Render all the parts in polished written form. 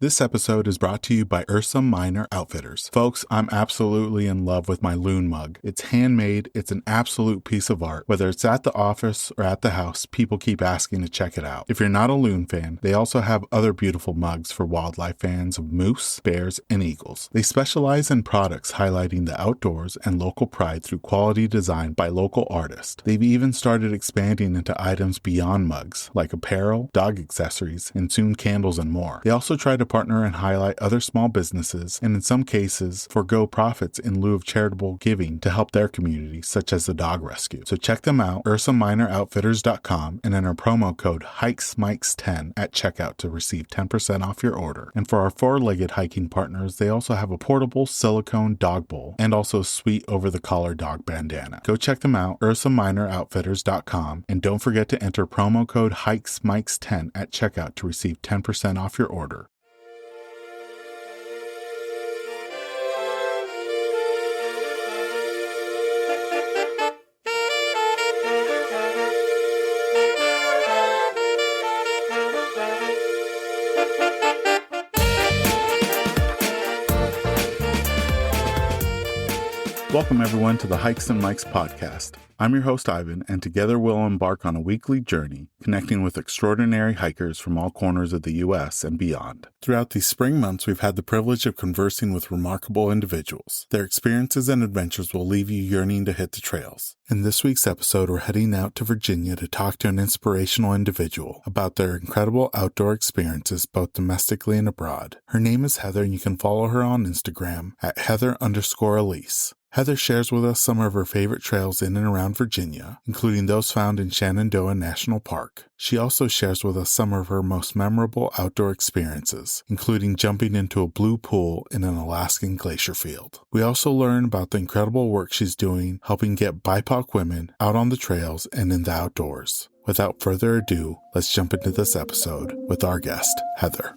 This episode is brought to you by Ursa Minor Outfitters. Folks, I'm absolutely in love with my loon mug. It's handmade, it's an absolute piece of art. Whether it's at the office or at the house, people keep asking to check it out. If you're not a loon fan, they also have other beautiful mugs for wildlife fans of moose, bears, and eagles. They specialize in products highlighting the outdoors and local pride through quality design by local artists. They've even started expanding into items beyond mugs, like apparel, dog accessories, and soon candles and more. They also try to partner and highlight other small businesses, and in some cases, forego profits in lieu of charitable giving to help their community, such as the dog rescue. So check them out, UrsaMinorOutfitters.com, and enter promo code HikesMikes10 at checkout to receive 10% off your order. And for our four-legged hiking partners, they also have a portable silicone dog bowl and also a sweet over-the-collar dog bandana. Go check them out, UrsaMinorOutfitters.com, and don't forget to enter promo code HikesMikes10 at checkout to receive 10% off your order. Welcome, everyone, to the Hikes and Mikes podcast. I'm your host, Ivan, and together we'll embark on a weekly journey connecting with extraordinary hikers from all corners of the U.S. and beyond. Throughout these spring months, we've had the privilege of conversing with remarkable individuals. Their experiences and adventures will leave you yearning to hit the trails. In this week's episode, we're heading out to Virginia to talk to an inspirational individual about their incredible outdoor experiences both domestically and abroad. Her name is Heather, and you can follow her on Instagram at Heather_Elise. Heather shares with us some of her favorite trails in and around Virginia, including those found in Shenandoah National Park. She also shares with us some of her most memorable outdoor experiences, including jumping into a blue pool in an Alaskan glacier field. We also learn about the incredible work she's doing helping get BIPOC women out on the trails and in the outdoors. Without further ado, let's jump into this episode with our guest, Heather.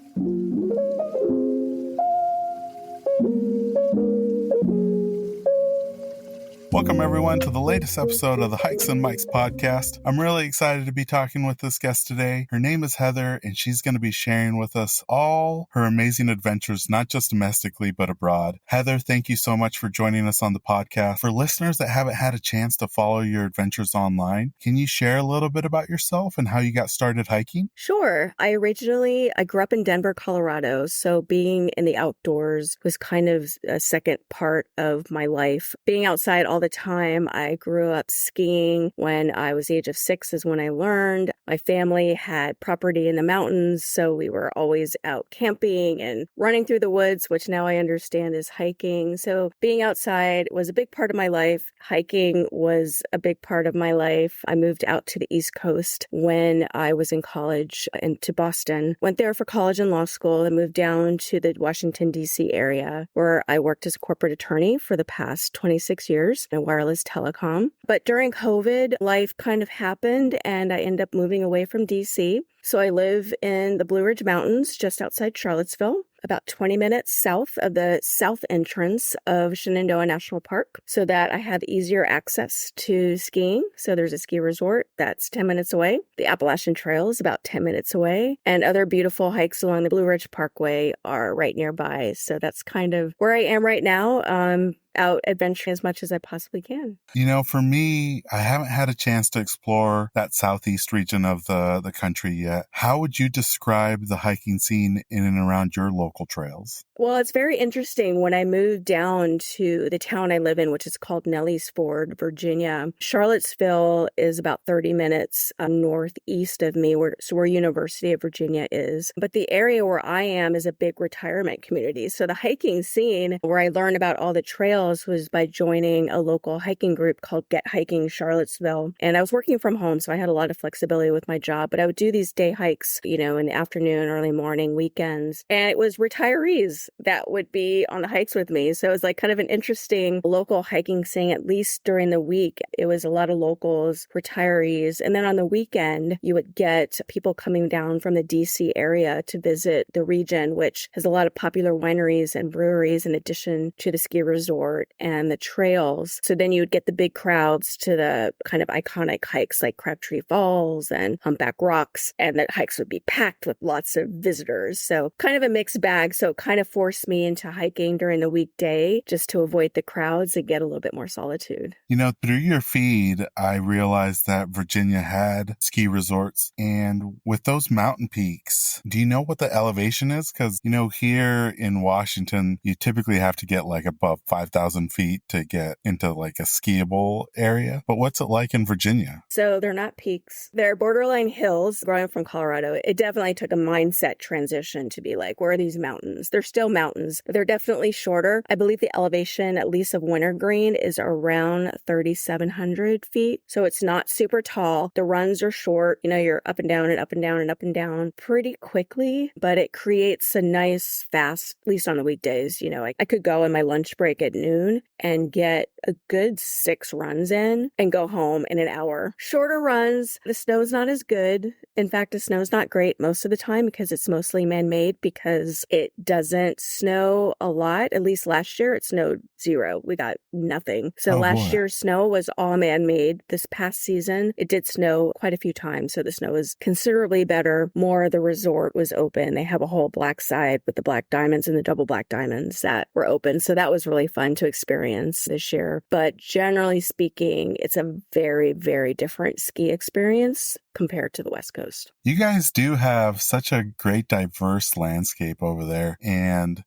Welcome, everyone, to the latest episode of the Hikes and Mikes podcast. I'm really excited to be talking with this guest today. Her name is Heather, and she's going to be sharing with us all her amazing adventures, not just domestically, but abroad. Heather, thank you so much for joining us on the podcast. For listeners that haven't had a chance to follow your adventures online, can you share a little bit about yourself and how you got started hiking? Sure. I grew up in Denver, Colorado, so being in the outdoors was kind of a second part of my life. Being outside all the time. I grew up skiing. When I was the age of 6 is when I learned. My family had property in the mountains, so we were always out camping and running through the woods, which now I understand is hiking. So being outside was a big part of my life. Hiking was a big part of my life. I moved out to the East Coast when I was in college and to Boston. Went there for college and law school and moved down to the Washington, D.C. area where I worked as a corporate attorney for the past 26 years. Wireless telecom. But during COVID, life kind of happened and I ended up moving away from DC. So I live in the Blue Ridge Mountains just outside Charlottesville, about 20 minutes south of the south entrance of Shenandoah National Park, so that I have easier access to skiing. So there's a ski resort that's 10 minutes away. The Appalachian Trail is about 10 minutes away. And other beautiful hikes along the Blue Ridge Parkway are right nearby. So that's kind of where I am right now. Out adventuring as much as I possibly can. You know, for me, I haven't had a chance to explore that southeast region of the country yet. How would you describe the hiking scene in and around your local trails? Well, it's very interesting. When I moved down to the town I live in, which is called Nellis Ford, Virginia, Charlottesville is about 30 minutes northeast of me, where University of Virginia is. But the area where I am is a big retirement community. So the hiking scene, where I learned about all the trails, was by joining a local hiking group called Get Hiking Charlottesville. And I was working from home, so I had a lot of flexibility with my job, but I would do these day hikes, in the afternoon, early morning, weekends. And it was retirees that would be on the hikes with me. So it was like kind of an interesting local hiking scene, at least during the week. It was a lot of locals, retirees. And then on the weekend, you would get people coming down from the DC area to visit the region, which has a lot of popular wineries and breweries in addition to the ski resort. resort and the trails. So then you would get the big crowds to the kind of iconic hikes like Crabtree Falls and Humpback Rocks, and the hikes would be packed with lots of visitors. So kind of a mixed bag. So it kind of forced me into hiking during the weekday just to avoid the crowds and get a little bit more solitude. Through your feed, I realized that Virginia had ski resorts. And with those mountain peaks, do you know what the elevation is? Because, here in Washington, you typically have to get like above 5,000 feet to get into like a skiable area. But what's it like in Virginia? So they're not peaks. They're borderline hills. Growing from Colorado, it definitely took a mindset transition to be like, where are these mountains? They're still mountains, but they're definitely shorter. I believe the elevation, at least of Wintergreen, is around 3,700 feet. So it's not super tall. The runs are short. You're up and down and up and down and up and down pretty quickly, but it creates a nice, fast, at least on the weekdays. I could go in my lunch break at noon and get a good 6 runs in and go home in an hour. Shorter runs, the snow's not as good. In fact, the snow's not great most of the time because it's mostly man-made, because it doesn't snow a lot. At least last year, it snowed 0. We got nothing. So last year's snow was all man-made. This past season, it did snow quite a few times. So the snow was considerably better. More of the resort was open. They have a whole black side with the black diamonds and the double black diamonds that were open. So that was really fun to experience this year. But generally speaking, it's a very, very different ski experience compared to the West Coast. You guys do have such a great diverse landscape over there. And,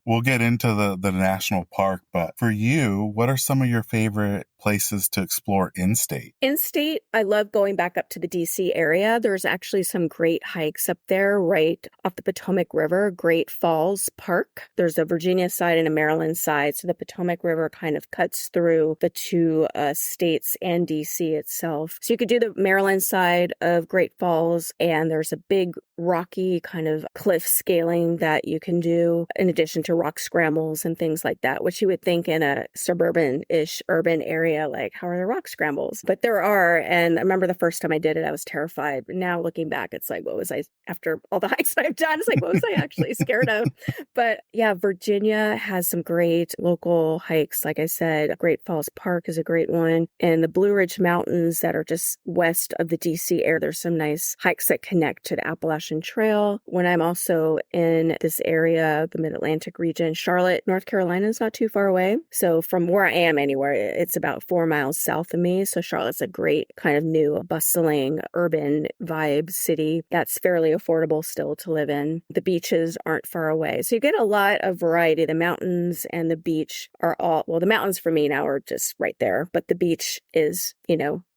we'll get into the national park, but for you, what are some of your favorite places to explore in-state? In-state, I love going back up to the DC area. There's actually some great hikes up there right off the Potomac River, Great Falls Park. There's a Virginia side and a Maryland side. So the Potomac River kind of cuts through the two states and DC itself. So you could do the Maryland side of Great Falls, and there's a big rocky kind of cliff scaling that you can do in addition to rock scrambles and things like that, which you would think in a suburban-ish urban area, like, how are there rock scrambles? But there are. And I remember the first time I did it, I was terrified. But now looking back, it's like, what was I, after all the hikes I've done, it's like, what was I actually scared of? But yeah, Virginia has some great local hikes. Like I said, Great Falls Park is a great one. And the Blue Ridge Mountains that are just west of the DC area, there's some nice hikes that connect to the Appalachian Trail. When I'm also in this area, the Mid-Atlantic region, Charlotte, North Carolina is not too far away. So from where I am anywhere, it's about 4 miles south of me. So Charlotte's a great kind of new, bustling, urban vibe city that's fairly affordable still to live in. The beaches aren't far away. So you get a lot of variety. The mountains and the beach are all, well, the mountains for me now are just right there, but the beach is,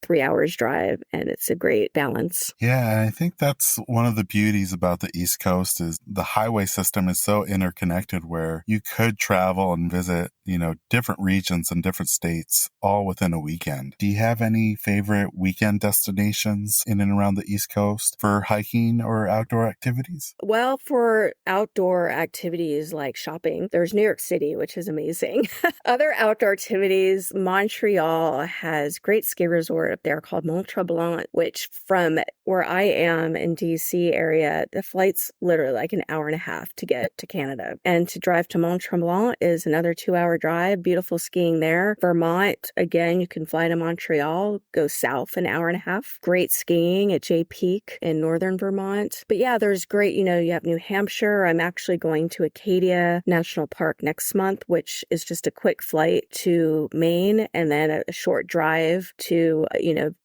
3 hours drive, and it's a great balance. Yeah, I think that's one of the beauties about the East Coast is the highway system is so interconnected where you could travel and visit, different regions and different states all within a weekend. Do you have any favorite weekend destinations in and around the East Coast for hiking or outdoor activities? Well, for outdoor activities like shopping, there's New York City, which is amazing. Other outdoor activities, Montreal has great ski resort up there called Mont Tremblant, which from where I am in DC area, the flight's literally like an hour and a half to get to Canada. And to drive to Mont Tremblant is another 2-hour drive. Beautiful skiing there. Vermont, again, you can fly to Montreal, go south an hour and a half. Great skiing at Jay Peak in northern Vermont. But yeah, there's great, you have New Hampshire. I'm actually going to Acadia National Park next month, which is just a quick flight to Maine and then a short drive to,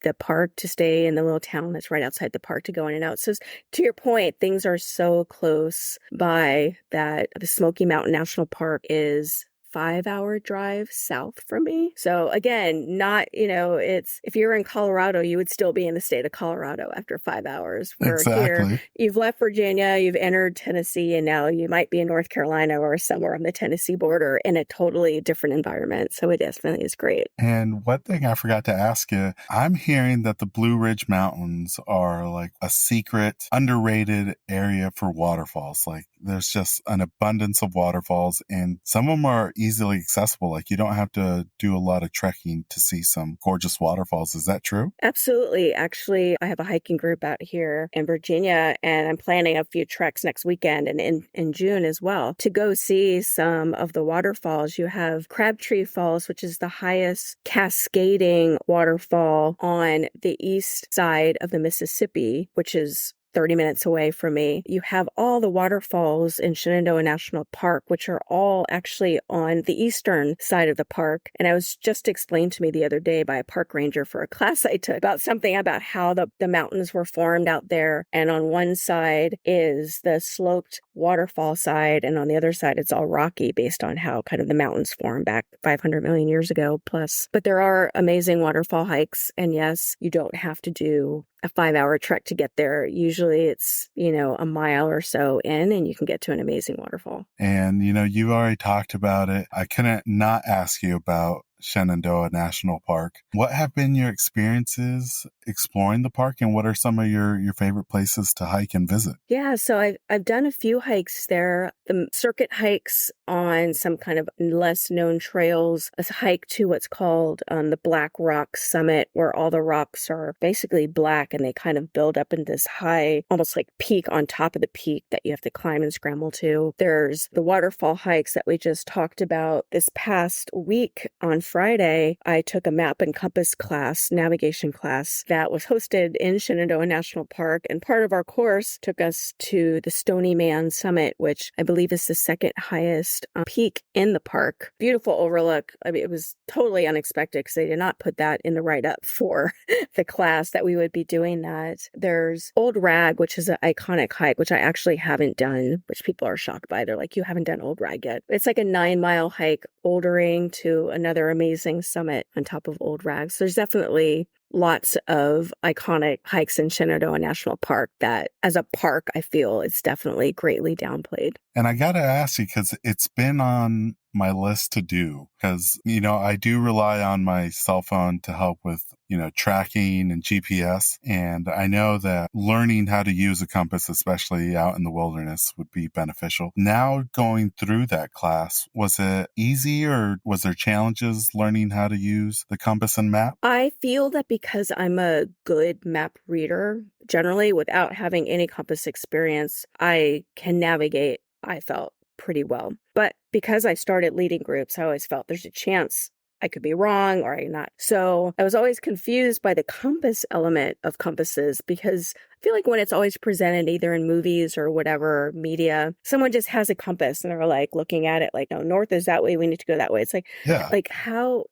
the park to stay in the little town that's right outside the park to go in and out. So to your point, things are so close by that the Smoky Mountain National Park is 5-hour drive south from me. So again, not, it's, if you're in Colorado, you would still be in the state of Colorado after 5 hours. Where Exactly. Here, you've left Virginia, you've entered Tennessee, and now you might be in North Carolina or somewhere on the Tennessee border in a totally different environment. So it definitely is great. And one thing I forgot to ask you, I'm hearing that the Blue Ridge Mountains are like a secret, underrated area for waterfalls. Like there's just an abundance of waterfalls, and some of them are easily accessible. Like you don't have to do a lot of trekking to see some gorgeous waterfalls. Is that true? Absolutely. Actually, I have a hiking group out here in Virginia, and I'm planning a few treks next weekend and in June as well to go see some of the waterfalls. You have Crabtree Falls, which is the highest cascading waterfall on the east side of the Mississippi, which is 30 minutes away from me. You have all the waterfalls in Shenandoah National Park, which are all actually on the eastern side of the park. And I was just explained to me the other day by a park ranger for a class I took about something about how the mountains were formed out there. And on one side is the sloped waterfall side, and on the other side, it's all rocky based on how kind of the mountains formed back 500 million years ago plus. But there are amazing waterfall hikes. And yes, you don't have to do a 5-hour trek to get there. Usually it's, a mile or so in, and you can get to an amazing waterfall. And, you've already talked about it. I couldn't not ask you about Shenandoah National Park. What have been your experiences exploring the park, and what are some of your favorite places to hike and visit? Yeah, so I've done a few hikes there. The circuit hikes on some kind of less known trails, a hike to what's called the Black Rock Summit, where all the rocks are basically black and they kind of build up in this high, almost like peak on top of the peak that you have to climb and scramble to. There's the waterfall hikes that we just talked about. This past week on Friday, I took a map and compass class, navigation class, that was hosted in Shenandoah National Park. And part of our course took us to the Stony Man Summit, which I believe is the second highest peak in the park. Beautiful overlook. I mean, it was totally unexpected because they did not put that in the write-up for the class that we would be doing that. There's Old Rag, which is an iconic hike, which I actually haven't done, which people are shocked by. They're like, you haven't done Old Rag yet. It's like a 9-mile hike, bouldering to another amazing summit on top of Old Rag. So there's definitely lots of iconic hikes in Shenandoah National Park that, as a park, I feel it's definitely greatly downplayed. And I got to ask you, because it's been on my list to do, because, I do rely on my cell phone to help with, tracking and GPS. And I know that learning how to use a compass, especially out in the wilderness, would be beneficial. Now going through that class, was it easy, or was there challenges learning how to use the compass and map? I feel that because I'm a good map reader, generally without having any compass experience, I can navigate, I felt, pretty well. But because I started leading groups, I always felt there's a chance I could be wrong or I'm not. So I was always confused by the compass element of compasses, because I feel like when it's always presented either in movies or whatever media, someone just has a compass and they're like looking at it like, no, north is that way, we need to go that way. It's like, Yeah. like how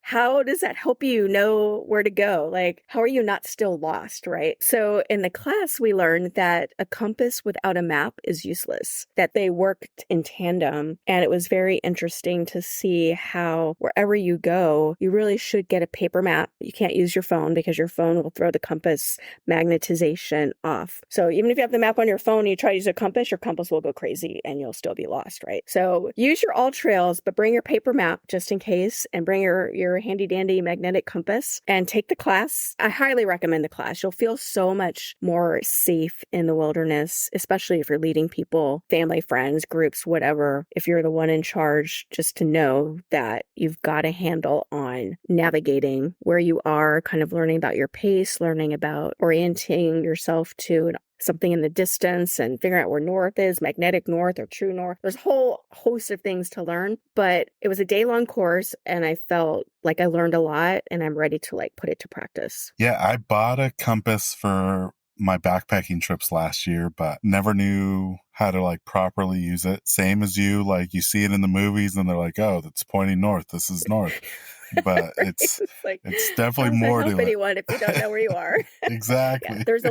does that help you know where to go? Like, how are you not still lost, right? So in the class, we learned that a compass without a map is useless, that they worked in tandem. And it was very interesting to see how wherever you go, you really should get a paper map. You can't use your phone because your phone will throw the compass magnetization off. So even if you have the map on your phone and you try to use a compass, your compass will go crazy and you'll still be lost, right? So use your AllTrails, but bring your paper map just in case, and bring your handy dandy magnetic compass and take the class. I highly recommend the class. You'll feel so much more safe in the wilderness, especially if you're leading people, family, friends, groups, whatever. If you're the one in charge, just to know that you've got a handle on navigating where you are, kind of learning about your pace, learning about orienting yourself to something in the distance and figuring out where north is, magnetic north or true north. There's a whole host of things to learn, but it was a day-long course and I felt like I learned a lot and I'm ready to put it to practice. Yeah, I bought a compass for my backpacking trips last year, but never knew how to properly use it. Same as you, you see it in the movies and they're like, oh, that's pointing north. This is north. But Right? it's definitely more to it. Anyone if you don't know where you are. Exactly. Yeah, there's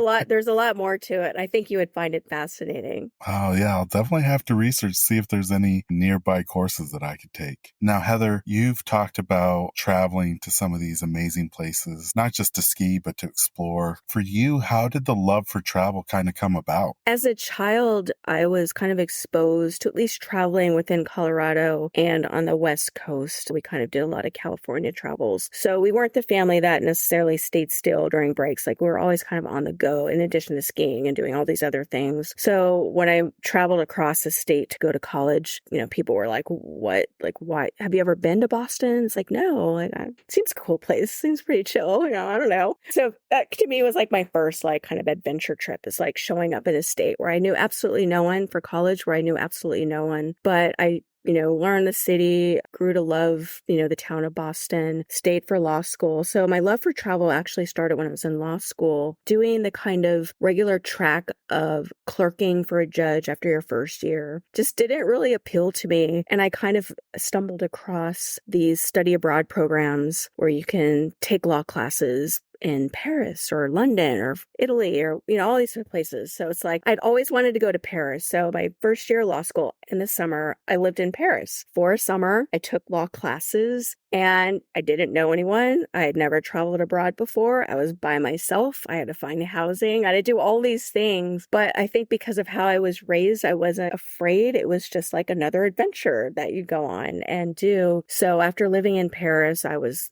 a lot more to it. I think you would find it fascinating. Oh yeah, I'll definitely have to research, see if there's any nearby courses that I could take. Now, Heather, you've talked about traveling to some of these amazing places, not just to ski, but to explore. For you, how did the love for travel kind of come about? As a child, I was kind of exposed to at least traveling within Colorado and on the West Coast. We kind of did a lot of California California travels. So we weren't the family that necessarily stayed still during breaks. Like we were always kind of on the go in addition to skiing and doing all these other things. So when I traveled across the state to go to college, people were like, what? Like, why? Have you ever been to Boston? It's like, no, like, it seems a cool place. Seems pretty chill. I don't know. So that to me was like my first like kind of adventure trip, is like showing up in a state where I knew absolutely no one, for college where I knew absolutely no one, but I learned the city, grew to love, the town of Boston, stayed for law school. So my love for travel actually started when I was in law school, doing the kind of regular track of clerking for a judge after your first year just didn't really appeal to me. And I kind of stumbled across these study abroad programs where you can take law classes in Paris or London or Italy or, all these different places. So it's like, I'd always wanted to go to Paris. So my first year of law school in the summer, I lived in Paris for a summer. I took law classes and I didn't know anyone. I had never traveled abroad before. I was by myself. I had to find housing. I had to do all these things. But I think because of how I was raised, I wasn't afraid. It was just like another adventure that you go on and do. So after living in Paris, I was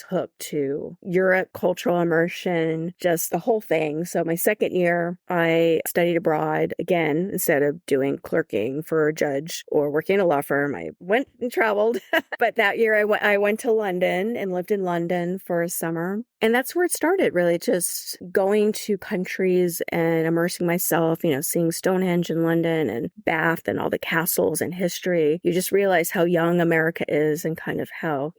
hooked to Europe, cultural immersion, just the whole thing. So my second year, I studied abroad again. Instead of doing clerking for a judge or working in a law firm, I went and traveled. But that year I went to London and lived in London for a summer. And that's where it started, really, just going to countries and immersing myself, seeing Stonehenge in London and Bath and all the castles and history. You just realize how young America is and kind of how,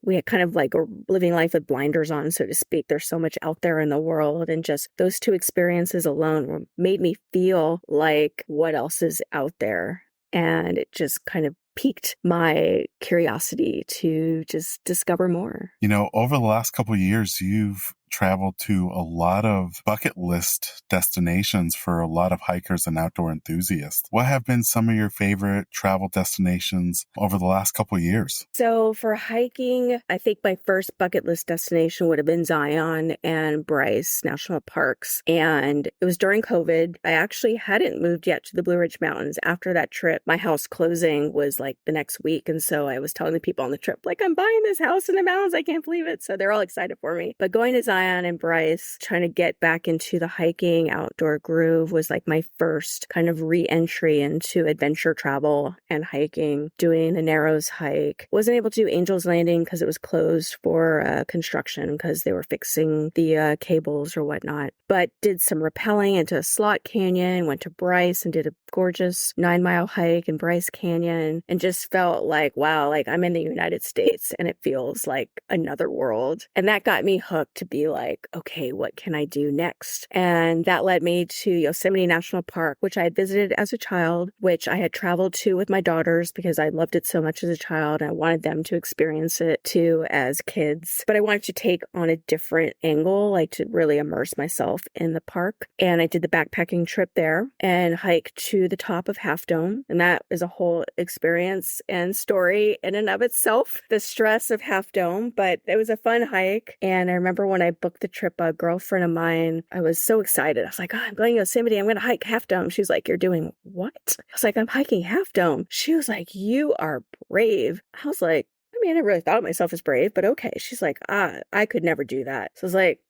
we kind of like are living life with blinders on, so to speak. There's so much out there in the world. And just those two experiences alone made me feel like what else is out there. And it just kind of piqued my curiosity to just discover more. Over the last couple of years, you've traveled to a lot of bucket list destinations for a lot of hikers and outdoor enthusiasts. What have been some of your favorite travel destinations over the last couple of years? So for hiking, I think my first bucket list destination would have been Zion and Bryce National Parks. And it was during COVID. I actually hadn't moved yet to the Blue Ridge Mountains. After that trip, my house closing was like the next week. And so I was telling the people on the trip, like, I'm buying this house in the mountains. I can't believe it. So they're all excited for me. But going to Zion and Bryce, trying to get back into the hiking outdoor groove was like my first kind of re-entry into adventure travel and hiking, doing the Narrows hike. Wasn't able to do Angel's Landing because it was closed for construction because they were fixing the cables or whatnot. But did some rappelling into Slot Canyon, went to Bryce and did a gorgeous 9-mile hike in Bryce Canyon and just felt like, wow, like I'm in the United States and it feels like another world. And that got me hooked to be like, okay, what can I do next? And that led me to Yosemite National Park, which I had visited as a child, which I had traveled to with my daughters because I loved it so much as a child. I wanted them to experience it too as kids, but I wanted to take on a different angle, like to really immerse myself in the park. And I did the backpacking trip there and hiked to the top of Half Dome. And that is a whole experience and story in and of itself, the stress of Half Dome, but it was a fun hike. And I remember when I booked the trip, a girlfriend of mine, I was so excited. I was like, oh, I'm going to Yosemite. I'm going to hike Half Dome. She was like, you're doing what? I was like, I'm hiking Half Dome. She was like, you are brave. I was like, I mean, I never really thought of myself as brave, but okay. She's like, I could never do that. So I was like,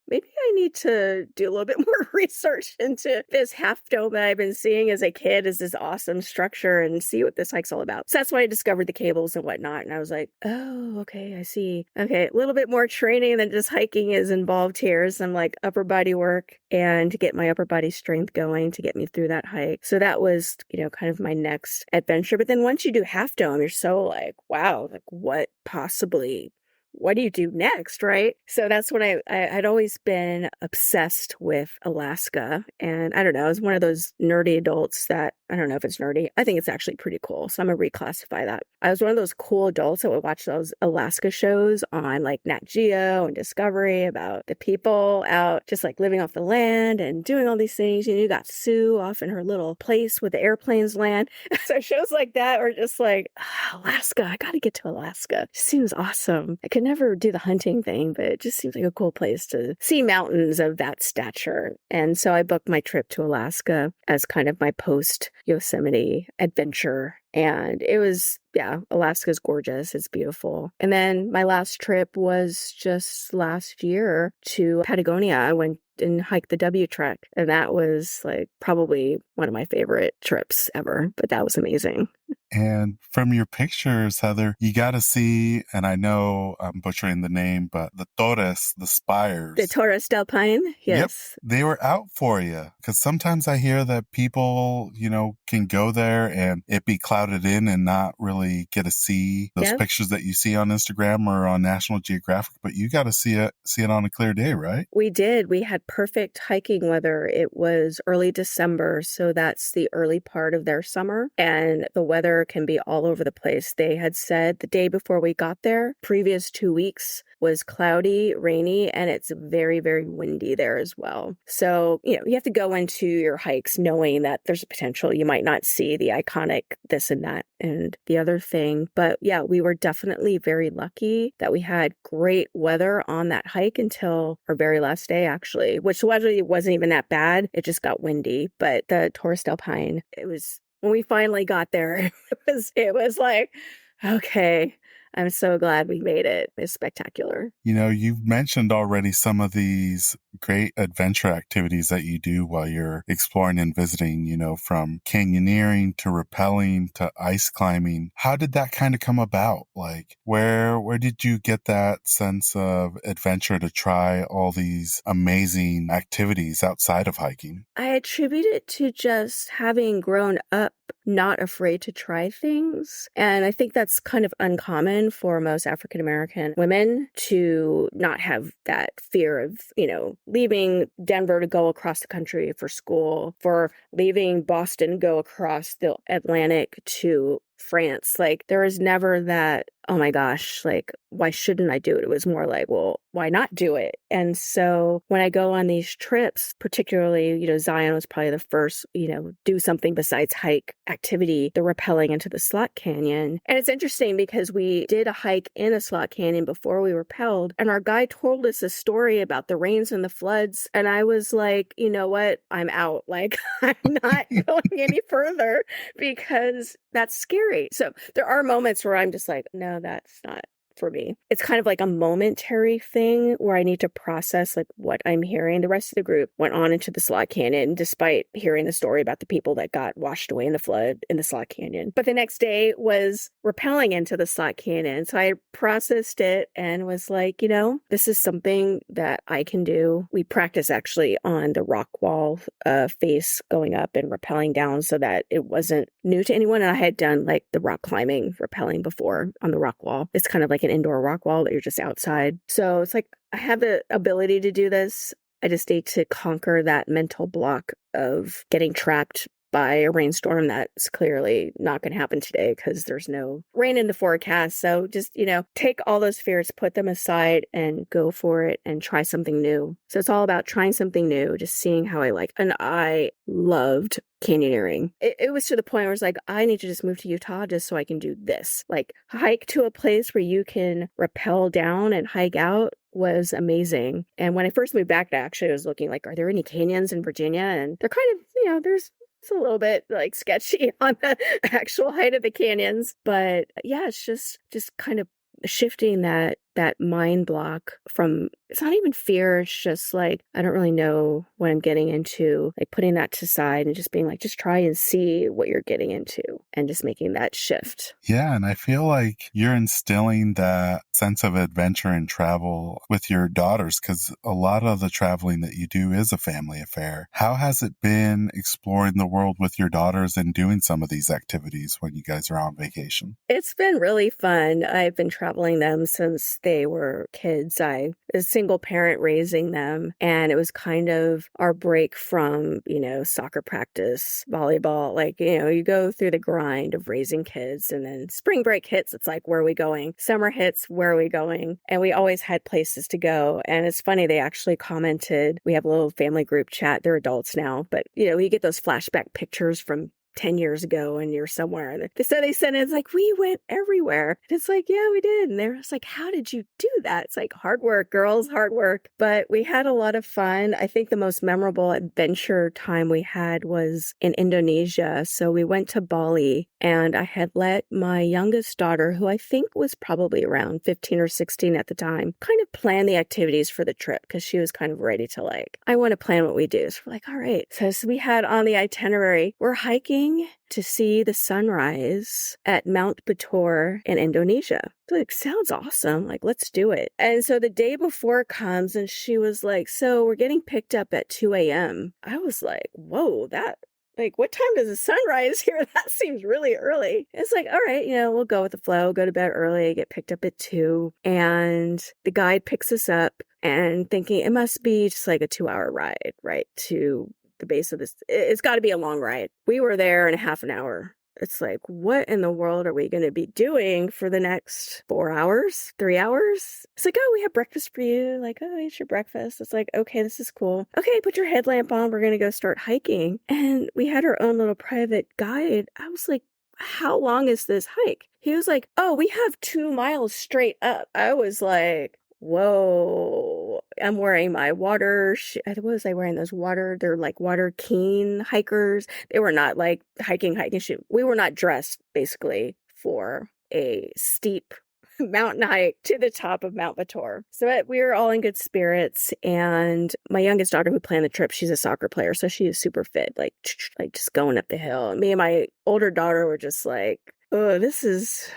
maybe I need to do a little bit more research into this Half Dome that I've been seeing as a kid as this awesome structure and see what this hike's all about. So that's when I discovered the cables and whatnot. And I was like, oh, okay, I see. Okay, a little bit more training than just hiking is involved here. Some like upper body work and to get my upper body strength going to get me through that hike. So that was, kind of my next adventure. But then once you do Half Dome, you're so like, wow, like what do you do next, right? So that's when I'd always been obsessed with Alaska. And I don't know, I was one of those nerdy adults that, I don't know if it's nerdy. I think it's actually pretty cool. So I'm going to reclassify that. I was one of those cool adults that would watch those Alaska shows on like Nat Geo and Discovery about the people out just like living off the land and doing all these things. You got Sue off in her little place where the airplanes land. So shows like that are just like, Alaska, I got to get to Alaska. Seems awesome. I could never do the hunting thing, but it just seems like a cool place to see mountains of that stature. And so I booked my trip to Alaska as kind of my post Yosemite adventure. And it was, yeah, Alaska's gorgeous. It's beautiful. And then my last trip was just last year to Patagonia. I went and hiked the W Trek. And that was like probably one of my favorite trips ever. But that was amazing. And from your pictures, Heather, you got to see, and I know I'm butchering the name, but the Torres, the spires. The Torres del Paine? Yes. Yep, they were out for you. Because sometimes I hear that people, can go there and it be clouded in and not really get to see those pictures that you see on Instagram or on National Geographic. But you got to see it on a clear day, right? We did. We had perfect hiking weather. It was early December, so that's the early part of their summer. And the weather can be all over the place. They had said the day before we got there, previous 2 weeks was cloudy, rainy, and it's very, very windy there as well. So, you have to go into your hikes knowing that there's a potential you might not see the iconic this and that and the other thing. But yeah, we were definitely very lucky that we had great weather on that hike until our very last day, actually, which weather wasn't even that bad. It just got windy. But the Torres del Paine, when we finally got there, it was like, okay, I'm so glad we made it. It's spectacular. You've mentioned already some of these great adventure activities that you do while you're exploring and visiting, from canyoneering to rappelling to ice climbing. How did that kind of come about? Like, where did you get that sense of adventure to try all these amazing activities outside of hiking? I attribute it to just having grown up not afraid to try things. And I think that's kind of uncommon for most African American women to not have that fear of, leaving Denver to go across the country for school, for leaving Boston, go across the Atlantic to France. Like, there was never that, oh my gosh, like, why shouldn't I do it? It was more like, well, why not do it? And so when I go on these trips, particularly, Zion was probably the first, do something besides hike activity, the rappelling into the slot canyon. And it's interesting because we did a hike in a slot canyon before we rappelled, and our guide told us a story about the rains and the floods. And I was like, you know what? I'm out. Like, I'm not going any further because that's scary. So there are moments where I'm just like, no, that's not for me. It's kind of like a momentary thing where I need to process like what I'm hearing. The rest of the group went on into the slot canyon despite hearing the story about the people that got washed away in the flood in the slot canyon. But the next day was rappelling into the slot canyon. So I processed it and was like, this is something that I can do. We practiced actually on the rock wall face going up and rappelling down so that it wasn't new to anyone. And I had done like the rock climbing, rappelling before on the rock wall. It's kind of like an indoor rock wall that you're just outside. So it's like, I have the ability to do this. I just need to conquer that mental block of getting trapped by a rainstorm that's clearly not going to happen today because there's no rain in the forecast. So just, take all those fears, put them aside and go for it and try something new. So it's all about trying something new, just seeing how I like. And I loved canyoneering. It was to the point where it's like, I need to just move to Utah just so I can do this. Like, hike to a place where you can rappel down and hike out was amazing. And when I first moved back, I was looking like, are there any canyons in Virginia? And they're kind of, it's a little bit like sketchy on the actual height of the canyons. But yeah, it's just kind of shifting that mind block from, it's not even fear. It's just like, I don't really know what I'm getting into, like putting that to side and just being like, just try and see what you're getting into and just making that shift. Yeah. And I feel like you're instilling that sense of adventure and travel with your daughters because a lot of the traveling that you do is a family affair. How has it been exploring the world with your daughters and doing some of these activities when you guys are on vacation? It's been really fun. I've been traveling them since they were kids. I was a single parent raising them, and it was kind of our break from, soccer practice, volleyball. Like, you go through the grind of raising kids, and then spring break hits. It's like, where are we going? Summer hits, where are we going? And we always had places to go. And it's funny, they actually commented, we have a little family group chat. They're adults now, but, you get those flashback pictures from 10 years ago and you're somewhere. And so they said, it's like, we went everywhere. And it's like, yeah, we did. And they're just like, how did you do that? It's like hard work, girls, hard work. But we had a lot of fun. I think the most memorable adventure time we had was in Indonesia. So we went to Bali and I had let my youngest daughter, who I think was probably around 15 or 16 at the time, kind of plan the activities for the trip because she was kind of ready to like, I want to plan what we do. So we're like, all right. So we had on the itinerary, we're hiking to see the sunrise at Mount Batur in Indonesia. So like, sounds awesome. Like, let's do it. And so the day before comes and she was like, so we're getting picked up at 2 a.m. I was like, whoa, like, what time does the sun rise here? That seems really early. It's like, all right, we'll go with the flow, go to bed early, get picked up at 2. And the guide picks us up and thinking it must be just like a 2-hour ride, right, to the base of this. It's got to be a long ride. We were there in a half an hour. It's like, what in the world are we going to be doing for the next 4 hours, 3 hours? It's like, oh, we have breakfast for you. Like, oh, eat your breakfast. It's like, okay, this is cool. Okay, put your headlamp on. We're going to go start hiking. And we had our own little private guide. I was like, how long is this hike? He was like, oh, we have 2 miles straight up. I was like, whoa, I'm wearing my water. What was I wearing? They're like water keen hikers. They were not like hiking shoes. We were not dressed basically for a steep mountain hike to the top of Mount Batur. So we were all in good spirits. And my youngest daughter who planned the trip, she's a soccer player. So she is super fit, like just going up the hill. And me and my older daughter were just like, oh, this is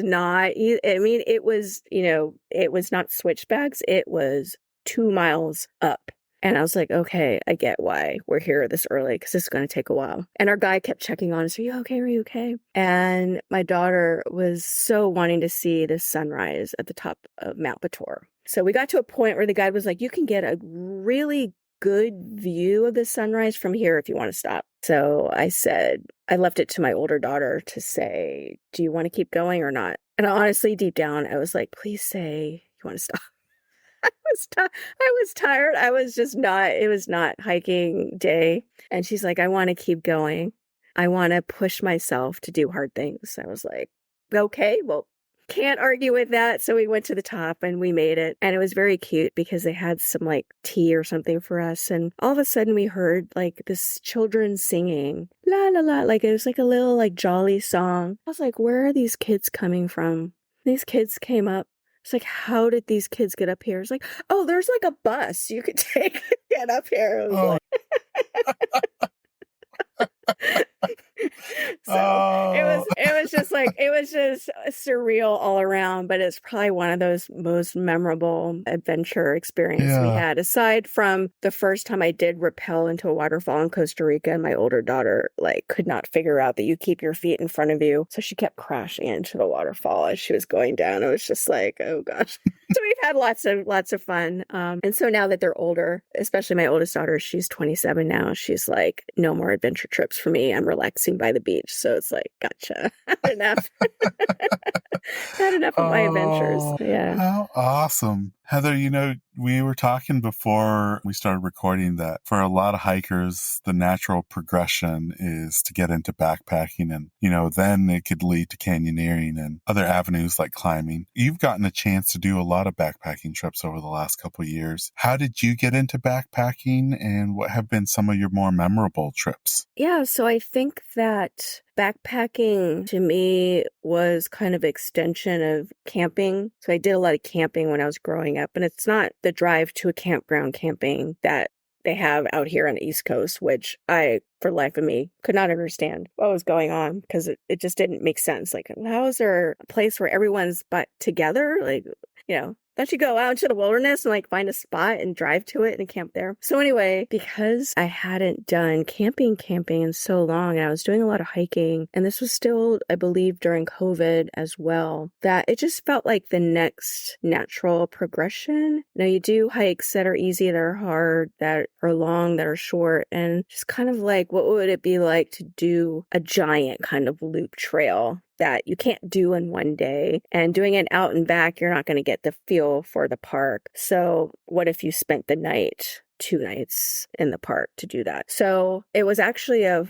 not, I mean, it was, it was not switchbacks. It was 2 miles up. And I was like, okay, I get why we're here this early because this is going to take a while. And our guy kept checking on us. Are you okay? Are you okay? And my daughter was so wanting to see the sunrise at the top of Mount Batur. So we got to a point where the guide was like, you can get a really good view of the sunrise from here if you want to stop. So I said, I left it to my older daughter to say, do you want to keep going or not? And honestly, deep down, I was like, please say you want to stop. I was tired. I was just not, it was not hiking day. And she's like, I want to keep going. I want to push myself to do hard things. I was like, okay, well, can't argue with that. So we went to the top and we made it. And it was very cute because they had some like tea or something for us. And all of a sudden we heard like this children singing, la la la. Like it was like a little like jolly song. I was like, where are these kids coming from? These kids came up. It's like, how did these kids get up here? It's like, oh, there's like a bus you could take to get up here. I was So it was just surreal all around, but it's probably one of those most memorable adventure experiences we had. Aside from the first time I did rappel into a waterfall in Costa Rica, and my older daughter like could not figure out that you keep your feet in front of you. So she kept crashing into the waterfall as she was going down. It was just like, oh gosh. So we've had lots of fun. And so now that they're older, especially my oldest daughter, she's 27 now. She's like, no more adventure trips for me. I'm relaxing by the beach. So it's like, gotcha. Had enough. Had enough of my adventures. Yeah. How awesome. Heather, we were talking before we started recording that for a lot of hikers, the natural progression is to get into backpacking and, then it could lead to canyoneering and other avenues like climbing. You've gotten a chance to do a lot of backpacking trips over the last couple of years. How did you get into backpacking and what have been some of your more memorable trips? Yeah, so I think that backpacking to me was kind of extension of camping. So I did a lot of camping when I was growing up, and it's not the drive to a campground camping that they have out here on the East Coast, which I, for life of me, could not understand what was going on because it just didn't make sense. Like, how is there a place where everyone's but together? Like, don't you go out into the wilderness and like find a spot and drive to it and camp there? So anyway, because I hadn't done camping in so long and I was doing a lot of hiking, and this was still, I believe, during COVID as well, that it just felt like the next natural progression. Now you do hikes that are easy, that are hard, that are long, that are short, and just kind of like, what would it be like to do a giant kind of loop trail that you can't do in one day, and doing it out and back, you're not going to get the feel for the park. So what if you spent the night, 2 nights in the park to do that? So it was actually a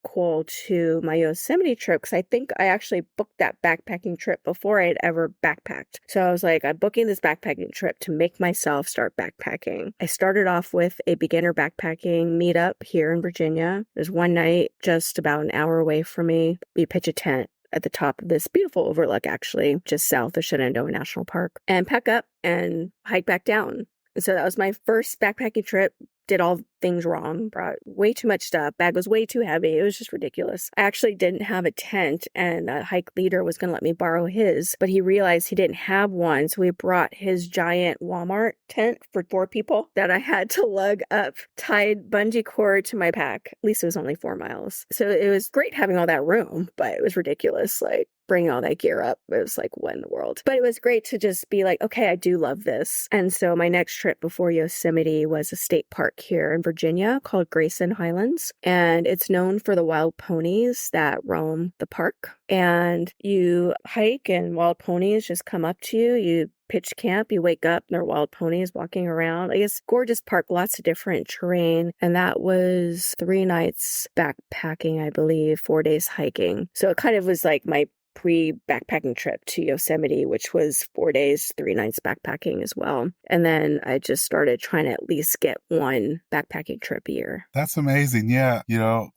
prequel to my Yosemite trip because I think I actually booked that backpacking trip before I had ever backpacked. So I was like, I'm booking this backpacking trip to make myself start backpacking. I started off with a beginner backpacking meetup here in Virginia. There's one night just about an hour away from me. We pitch a tent at the top of this beautiful overlook, actually, just south of Shenandoah National Park, and pack up and hike back down. And so that was my first backpacking trip. Did all things wrong, brought way too much stuff. Bag was way too heavy. It was just ridiculous. I actually didn't have a tent, and a hike leader was going to let me borrow his, but he realized he didn't have one. So he brought his giant Walmart tent for 4 people that I had to lug up, tied bungee cord to my pack. At least it was only 4 miles. So it was great having all that room, but it was ridiculous. Like, bringing all that gear up. It was like, what in the world? But it was great to just be like, okay, I do love this. And so my next trip before Yosemite was a state park here in Virginia called Grayson Highlands. And it's known for the wild ponies that roam the park. And you hike and wild ponies just come up to you. You pitch camp, you wake up, and there are wild ponies walking around. I guess gorgeous park, lots of different terrain. And that was 3 nights backpacking, I believe, 4 days hiking. So it kind of was like my pre-backpacking trip to Yosemite, which was 4 days, 3 nights backpacking as well. And then I just started trying to at least get one backpacking trip a year. That's amazing. Yeah.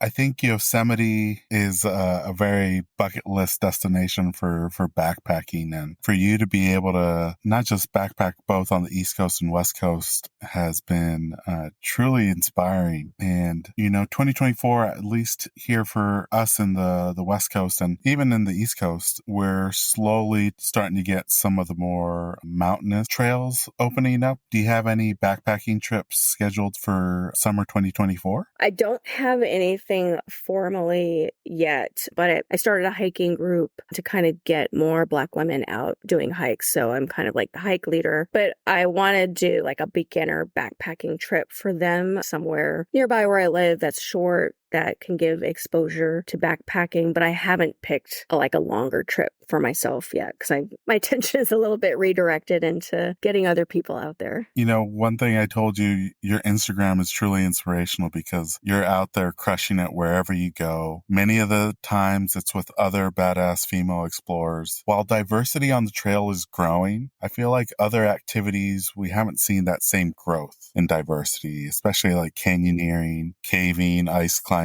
I think Yosemite is a very bucket list destination for backpacking, and for you to be able to not just backpack both on the East Coast and West Coast has been truly inspiring. And, 2024, at least here for us in the West Coast and even in the East Coast, we're slowly starting to get some of the more mountainous trails opening up. Do you have any backpacking trips scheduled for summer 2024? I don't have anything formally yet, but I started a hiking group to kind of get more Black women out doing hikes. So I'm kind of like the hike leader, but I want to do like a beginner backpacking trip for them somewhere nearby where I live that's short, that can give exposure to backpacking, but I haven't picked a longer trip for myself yet because my attention is a little bit redirected into getting other people out there. One thing I told you, your Instagram is truly inspirational because you're out there crushing it wherever you go. Many of the times it's with other badass female explorers. While diversity on the trail is growing, I feel like other activities, we haven't seen that same growth in diversity, especially like canyoneering, caving, ice climbing.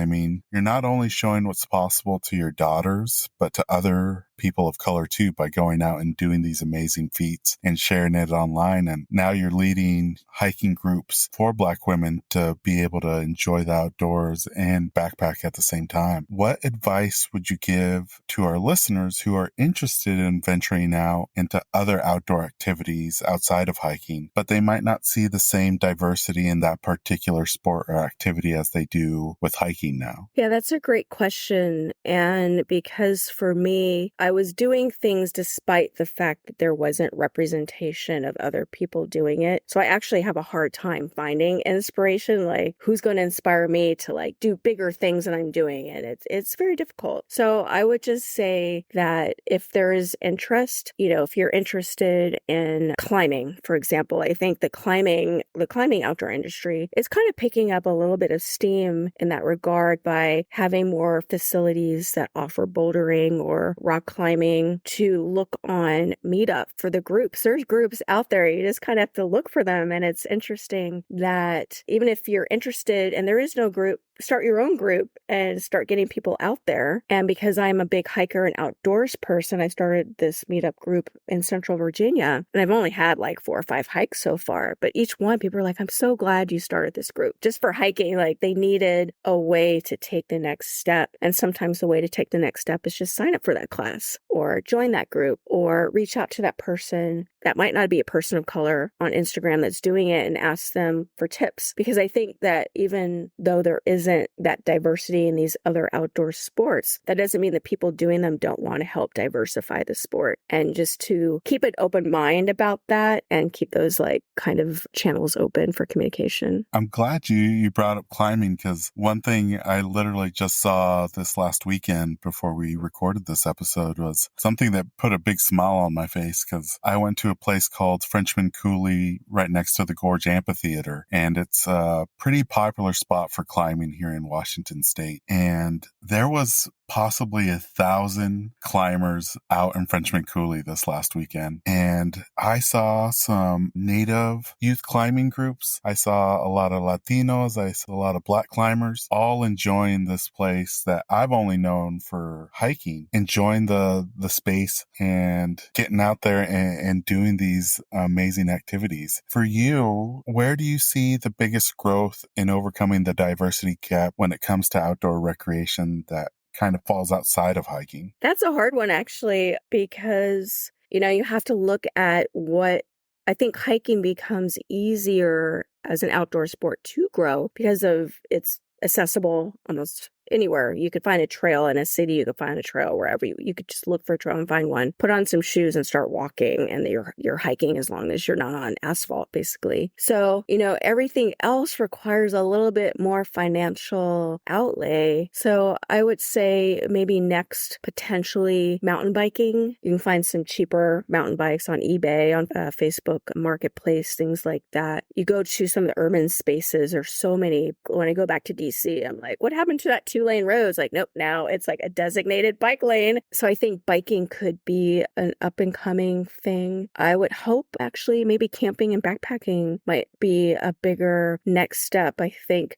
You're not only showing what's possible to your daughters, but to other people of color too by going out and doing these amazing feats and sharing it online. And now you're leading hiking groups for Black women to be able to enjoy the outdoors and backpack at the same time. What advice would you give to our listeners who are interested in venturing out into other outdoor activities outside of hiking, but they might not see the same diversity in that particular sport or activity as they do with hiking now? Yeah, that's a great question. And because for me, I was doing things despite the fact that there wasn't representation of other people doing it. So I actually have a hard time finding inspiration, like who's going to inspire me to do bigger things than I'm doing. And it's very difficult. So I would just say that if there is interest, if you're interested in climbing, for example, I think the climbing outdoor industry is kind of picking up a little bit of steam in that regard by having more facilities that offer bouldering or rock climbing to look on Meetup for the groups. There's groups out there. You just kind of have to look for them. And it's interesting that even if you're interested and there is no group, start your own group and start getting people out there. And because I'm a big hiker and outdoors person, I started this meetup group in Central Virginia. And I've only had 4 or 5 hikes so far. But each one, people are like, I'm so glad you started this group just for hiking. They needed a way to take the next step. And sometimes the way to take the next step is just sign up for that class or join that group or reach out to that person that might not be a person of color on Instagram that's doing it and ask them for tips. Because I think that even though there isn't that diversity in these other outdoor sports, that doesn't mean that people doing them don't want to help diversify the sport. And just to keep an open mind about that and keep those kind of channels open for communication. I'm glad you brought up climbing, because one thing I literally just saw this last weekend before we recorded this episode was something that put a big smile on my face, because I went to a place called Frenchman Coulee right next to the Gorge Amphitheater, and it's a pretty popular spot for climbing here in Washington State. And there was possibly 1,000 climbers out in Frenchman Coulee this last weekend. And I saw some native youth climbing groups. I saw a lot of Latinos. I saw a lot of Black climbers all enjoying this place that I've only known for hiking, enjoying the space and getting out there and doing these amazing activities. For you, where do you see the biggest growth in overcoming the diversity gap when it comes to outdoor recreation that kind of falls outside of hiking? That's a hard one, actually, because, you have to look at what I think hiking becomes easier as an outdoor sport to grow because of it's accessible almost anywhere. You could find a trail in a city. You could find a trail wherever you could just look for a trail and find one, put on some shoes and start walking, and you're hiking as long as you're not on asphalt, basically. So, everything else requires a little bit more financial outlay. So I would say maybe next, potentially mountain biking. You can find some cheaper mountain bikes on eBay, on Facebook Marketplace, things like that. You go to some of the urban spaces. There's so many. When I go back to DC, I'm like, what happened to that 2-lane roads? Like, nope, now it's like a designated bike lane. So I think biking could be an up and coming thing. I would hope actually maybe camping and backpacking might be a bigger next step. I think,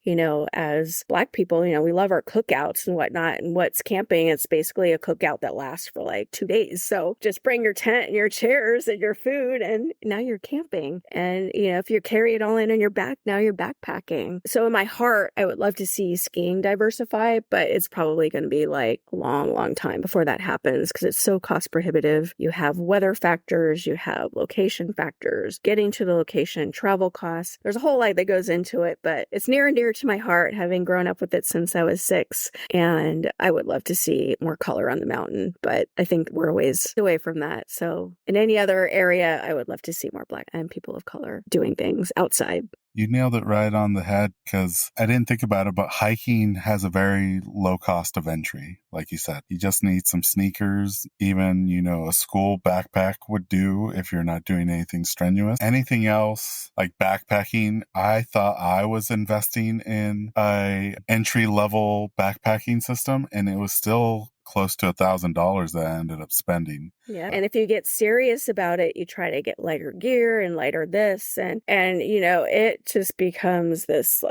as Black people, we love our cookouts and whatnot. And what's camping? It's basically a cookout that lasts for like 2 days. So just bring your tent and your chairs and your food, and now you're camping. And, if you carry it all in on your back, now you're backpacking. So in my heart, I would love to see skiing diversify, but it's probably going to be like a long, long time before that happens because it's so cost prohibitive. You have weather factors, you have location factors, getting to the location, travel costs. There's a whole lot that goes into it, but it's near and dear to my heart, having grown up with it since I was 6. And I would love to see more color on the mountain, but I think we're a ways away from that. So in any other area, I would love to see more Black and people of color doing things outside. You nailed it right on the head because I didn't think about it, but hiking has a very low cost of entry. Like you said, you just need some sneakers. Even, a school backpack would do if you're not doing anything strenuous. Anything else like backpacking, I thought I was investing in a entry level backpacking system, and it was still close to $1,000 that I ended up spending. Yeah. And if you get serious about it, you try to get lighter gear and lighter this and it just becomes this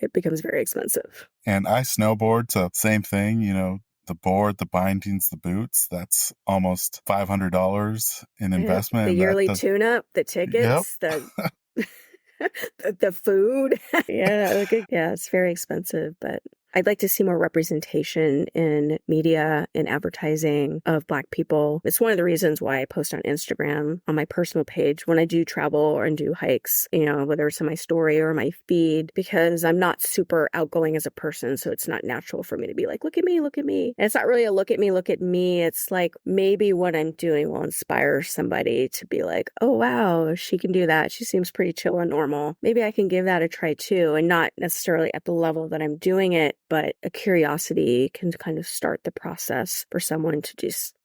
it becomes very expensive. And I snowboard, so same thing, the board, the bindings, the boots, that's almost $500 in investment. The yearly tune-up, the tickets, yep. the food. Yeah, it's very expensive, but I'd like to see more representation in media and advertising of Black people. It's one of the reasons why I post on Instagram on my personal page when I do travel or do hikes, whether it's in my story or my feed, because I'm not super outgoing as a person. So it's not natural for me to be like, look at me, look at me. And it's not really a look at me, look at me. It's like maybe what I'm doing will inspire somebody to be like, oh, wow, she can do that. She seems pretty chill and normal. Maybe I can give that a try too. And not necessarily at the level that I'm doing it, but a curiosity can kind of start the process for someone to just,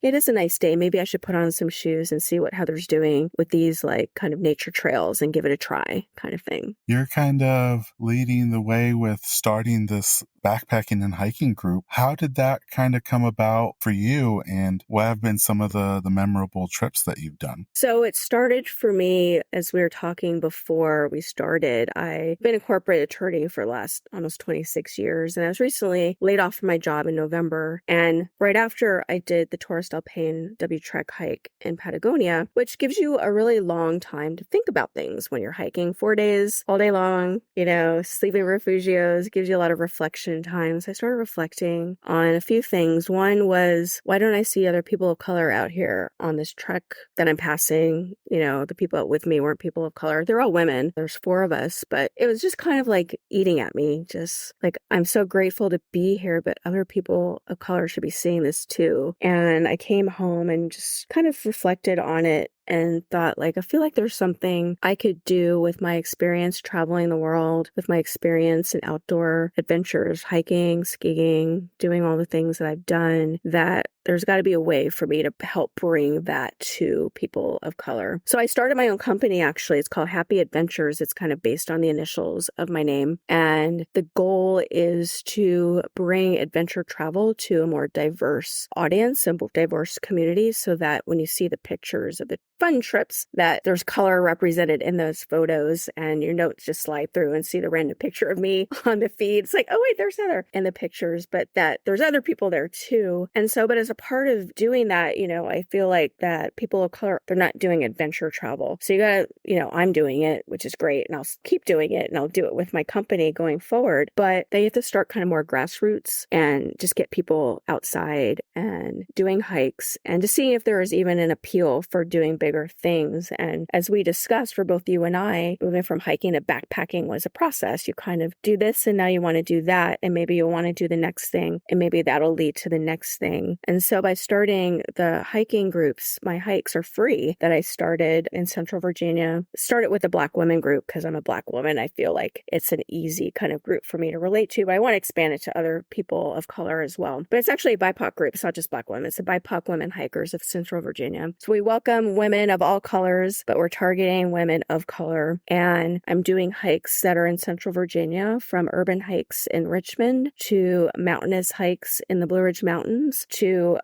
it is a nice day. Maybe I should put on some shoes and see what Heather's doing with these like kind of nature trails and give it a try kind of thing. You're kind of leading the way with starting this backpacking and hiking group. How did that kind of come about for you, and what have been some of the memorable trips that you've done? So it started for me, as we were talking before we started, I've been a corporate attorney for the last almost 26 years, and I was recently laid off from my job in November. And right after I did the Tourist Alpine W Trek hike in Patagonia, which gives you a really long time to think about things when you're hiking 4 days, all day long, sleeping refugios, gives you a lot of reflection times. I started reflecting on a few things. One was, why don't I see other people of color out here on this trek that I'm passing? The people with me weren't people of color. They're all women. There's 4 of us, but it was just kind of like eating at me. Just like, I'm so grateful to be here, but other people of color should be seeing this too. And I came home and just kind of reflected on it and thought, I feel like there's something I could do with my experience traveling the world, with my experience in outdoor adventures, hiking, skiing, doing all the things that I've done that there's got to be a way for me to help bring that to people of color. So I started my own company, actually. It's called Happy Adventures. It's kind of based on the initials of my name. And the goal is to bring adventure travel to a more diverse audience and diverse community, so that when you see the pictures of the fun trips, that there's color represented in those photos, and your notes just slide through and see the random picture of me on the feed. It's like, oh wait, there's Heather in the pictures, but that there's other people there too. And so, but as a part of doing that, I feel like that people of color, they're not doing adventure travel. So you gotta, I'm doing it, which is great, and I'll keep doing it, and I'll do it with my company going forward. But they have to start kind of more grassroots and just get people outside and doing hikes and to see if there is even an appeal for doing bigger things. And as we discussed, for both you and I, moving from hiking to backpacking was a process. You kind of do this and now you want to do that, and maybe you'll want to do the next thing, and maybe that'll lead to the next thing. And so by starting the hiking groups, my hikes are free that I started in Central Virginia. Started with a Black women group because I'm a Black woman. I feel like it's an easy kind of group for me to relate to, but I want to expand it to other people of color as well. But it's actually a BIPOC group. It's not just Black women. It's the BIPOC Women Hikers of Central Virginia. So we welcome women of all colors, but we're targeting women of color. And I'm doing hikes that are in Central Virginia, from urban hikes in Richmond to mountainous hikes in the Blue Ridge Mountains to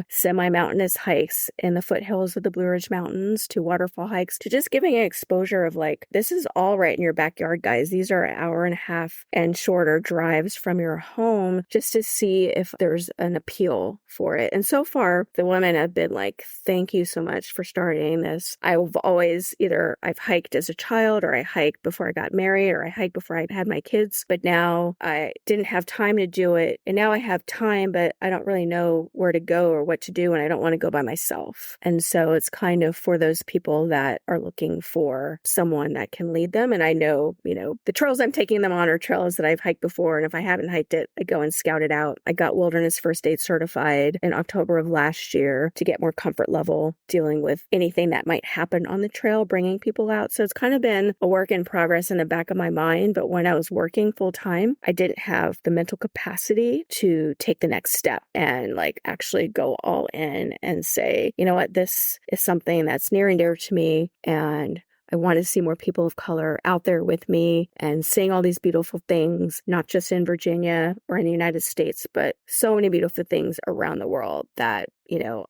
semi-mountainous hikes in the foothills of the Blue Ridge Mountains to waterfall hikes, to just giving an exposure of like, this is all right in your backyard, guys. These are an hour and a half and shorter drives from your home, just to see if there's an appeal for it. And so far, the women have been like, thank you so much for starting this. I've always I've hiked as a child, or I hiked before I got married, or I hiked before I had my kids, but now I didn't have time to do it. And now I have time, but I don't really know where to go or what to do, and I don't want to go by myself. And so it's kind of for those people that are looking for someone that can lead them. And I know, the trails I'm taking them on are trails that I've hiked before. And if I haven't hiked it, I go and scout it out. I got Wilderness First Aid certified in October of last year to get more comfort level dealing with anything that might happen on the trail, bringing people out. So it's kind of been a work in progress in the back of my mind. But when I was working full time, I didn't have the mental capacity to take the next step and actually go all in and say, you know what, this is something that's near and dear to me. And I want to see more people of color out there with me and seeing all these beautiful things, not just in Virginia or in the United States, but so many beautiful things around the world that,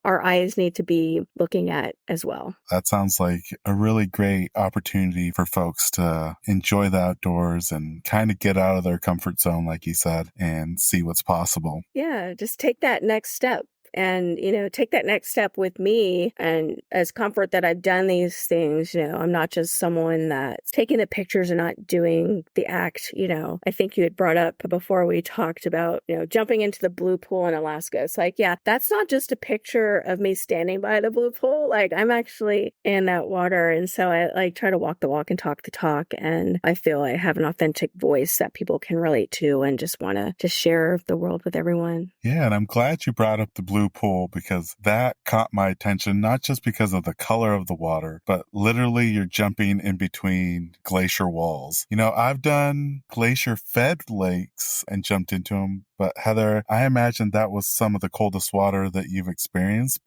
our eyes need to be looking at as well. That sounds like a really great opportunity for folks to enjoy the outdoors and kind of get out of their comfort zone, like you said, and see what's possible. Yeah, just take that next step. And, take that next step with me. And as comfort that I've done these things, I'm not just someone that's taking the pictures and not doing the act. I think you had brought up before we talked about, jumping into the blue pool in Alaska. It's like, yeah, that's not just a picture of me standing by the blue pool. I'm actually in that water. And so I try to walk the walk and talk the talk. And I feel I have an authentic voice that people can relate to and just want to just share the world with everyone. Yeah. And I'm glad you brought up the blue pool, because that caught my attention, not just because of the color of the water, but literally you're jumping in between glacier walls. I've done glacier fed lakes and jumped into them, but Heather, I imagine that was some of the coldest water that you've experienced.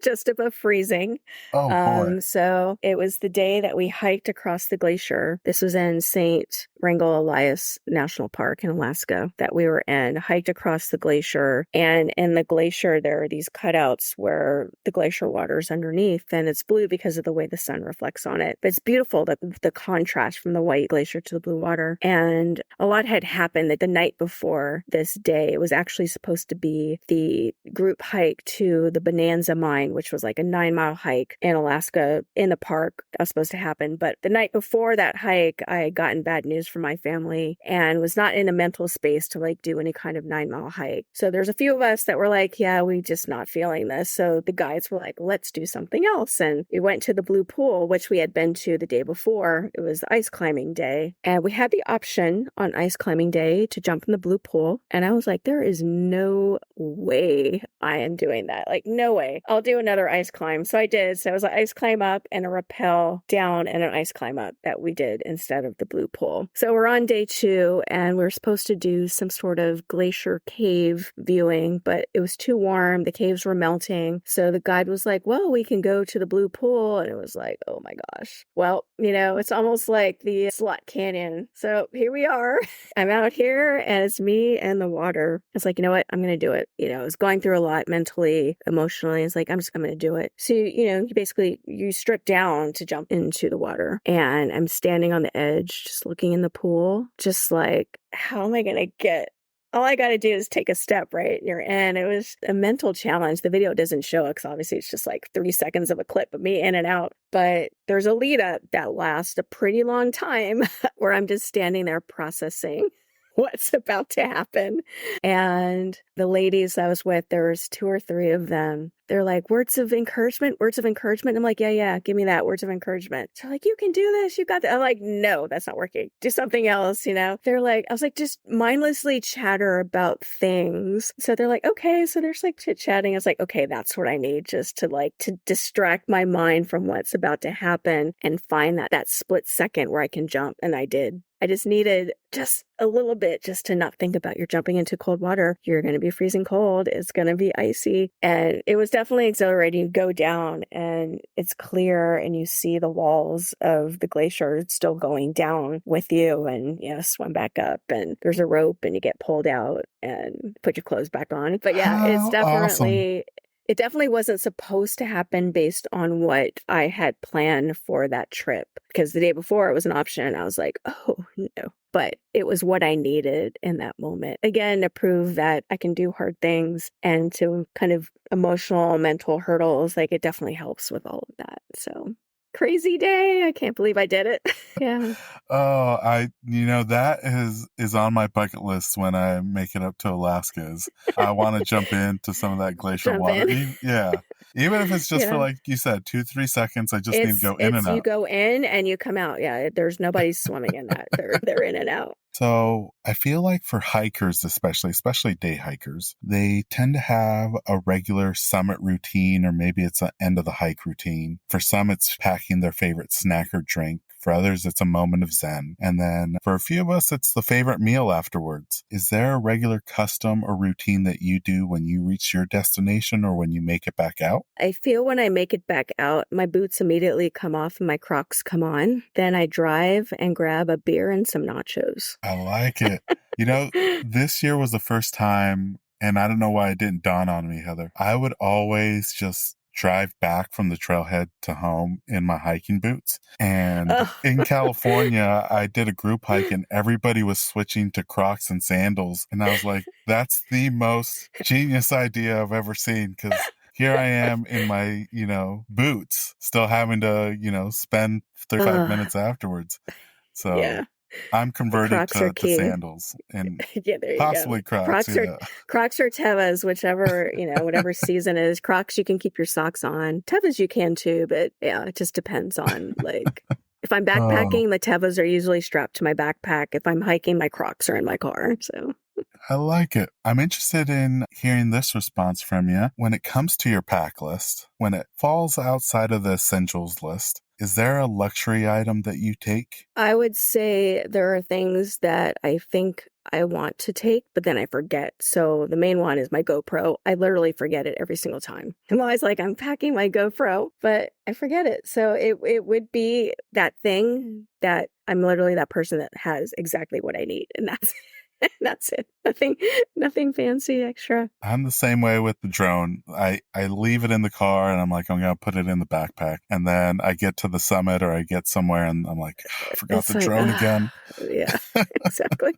Just above freezing. Oh, boy. So it was the day that we hiked across the glacier. This was in St. Wrangell Elias National Park in Alaska that we were in, hiked across the glacier. And in the glacier, there are these cutouts where the glacier water is underneath, and it's blue because of the way the sun reflects on it. But it's beautiful, the contrast from the white glacier to the blue water. And a lot had happened that the night before this day. It was actually supposed to be the group hike to the Bonanza Mine, which was like a 9-mile hike in Alaska in the park. That was supposed to happen. But the night before that hike, I had gotten bad news from my family and was not in a mental space to do any kind of 9-mile hike. So there's a few of us that were like, yeah, we just not feeling this. So the guides were like, let's do something else. And we went to the blue pool, which we had been to the day before. It was ice climbing day. And we had the option on ice climbing day to jump in the blue pool. And I was like, there is no way I am doing that. Like, no way. I'll do another ice climb. So I did. So it was an ice climb up and a rappel down and an ice climb up that we did instead of the blue pool. So we're on day 2 and we're supposed to do some sort of glacier cave viewing, but it was too warm. The caves were melting. So the guide was like, well, we can go to the blue pool. And it was like, oh my gosh. Well, it's almost like the slot canyon. So here we are. I'm out here and it's me and the water. It's like, you know what? I'm going to do it. I was going through a lot mentally, emotionally. It's like, I'm going to do it. So, you strip down to jump into the water, and I'm standing on the edge, just looking in the pool, just like, how am I going to get? All I got to do is take a step, right? And you're in. It was a mental challenge. The video doesn't show it because obviously it's just like 3 seconds of a clip of me in and out. But there's a lead up that lasts a pretty long time where I'm just standing there processing what's about to happen. And the ladies I was with, there was 2 or 3 of them. They're like, words of encouragement. I'm like, yeah, give me that, words of encouragement. They're like, you can do this. You got that. I'm like, no, that's not working. Do something else, They're like, I was like, just mindlessly chatter about things. So they're like, okay. So there's like chit-chatting. I was like, okay, that's what I need, just to distract my mind from what's about to happen and find that split second where I can jump. And I did. I just needed just a little bit just to not think about you're jumping into cold water. You're going to be freezing cold. It's going to be icy. And it was definitely exhilarating. You go down and it's clear and you see the walls of the glacier still going down with you, and swim back up, and there's a rope and you get pulled out and put your clothes back on. But yeah, it's definitely... Awesome. It definitely wasn't supposed to happen based on what I had planned for that trip, because the day before it was an option and I was like, oh no, but it was what I needed in that moment. Again, to prove that I can do hard things and to kind of emotional, mental hurdles, like it definitely helps with all of that. So crazy day. I can't believe I did it. Yeah. Oh, that is on my bucket list when I make it up to Alaska. I want to jump into some of that glacier water. Yeah. Even if it's just for, like you said, 2-3 seconds, I just need to go in and out. You go in and you come out. Yeah. There's nobody swimming in that. They're in and out. So I feel like for hikers, especially day hikers, they tend to have a regular summit routine, or maybe it's an end of the hike routine. For some, it's packing their favorite snack or drink. For others, it's a moment of zen. And then for a few of us, it's the favorite meal afterwards. Is there a regular custom or routine that you do when you reach your destination or when you make it back out? I feel when I make it back out, my boots immediately come off and my Crocs come on. Then I drive and grab a beer and some nachos. I like it. This year was the first time, and I don't know why it didn't dawn on me, Heather. I would always just drive back from the trailhead to home in my hiking boots. And in California, I did a group hike and everybody was switching to Crocs and sandals. And I was like, that's the most genius idea I've ever seen, because here I am in my, boots, still having to, spend 35 minutes afterwards. So yeah. I'm converted to sandals and possibly Crocs. Crocs or Tevas, whichever, whatever season is. Crocs, you can keep your socks on. Tevas, you can too, but yeah, it just depends on if I'm backpacking, the Tevas are usually strapped to my backpack. If I'm hiking, my Crocs are in my car. So I like it. I'm interested in hearing this response from you. When it comes to your pack list, when it falls outside of the essentials list, is there a luxury item that you take? I would say there are things that I think I want to take, but then I forget. So the main one is my GoPro. I literally forget it every single time. I'm always like, I'm packing my GoPro, but I forget it. So it would be that thing that I'm literally that person that has exactly what I need. And that's it. Nothing fancy extra. I'm the same way with the drone. I leave it in the car and I'm like, I'm going to put it in the backpack. And then I get to the summit or I get somewhere and I'm like, I forgot the drone again. Yeah, exactly.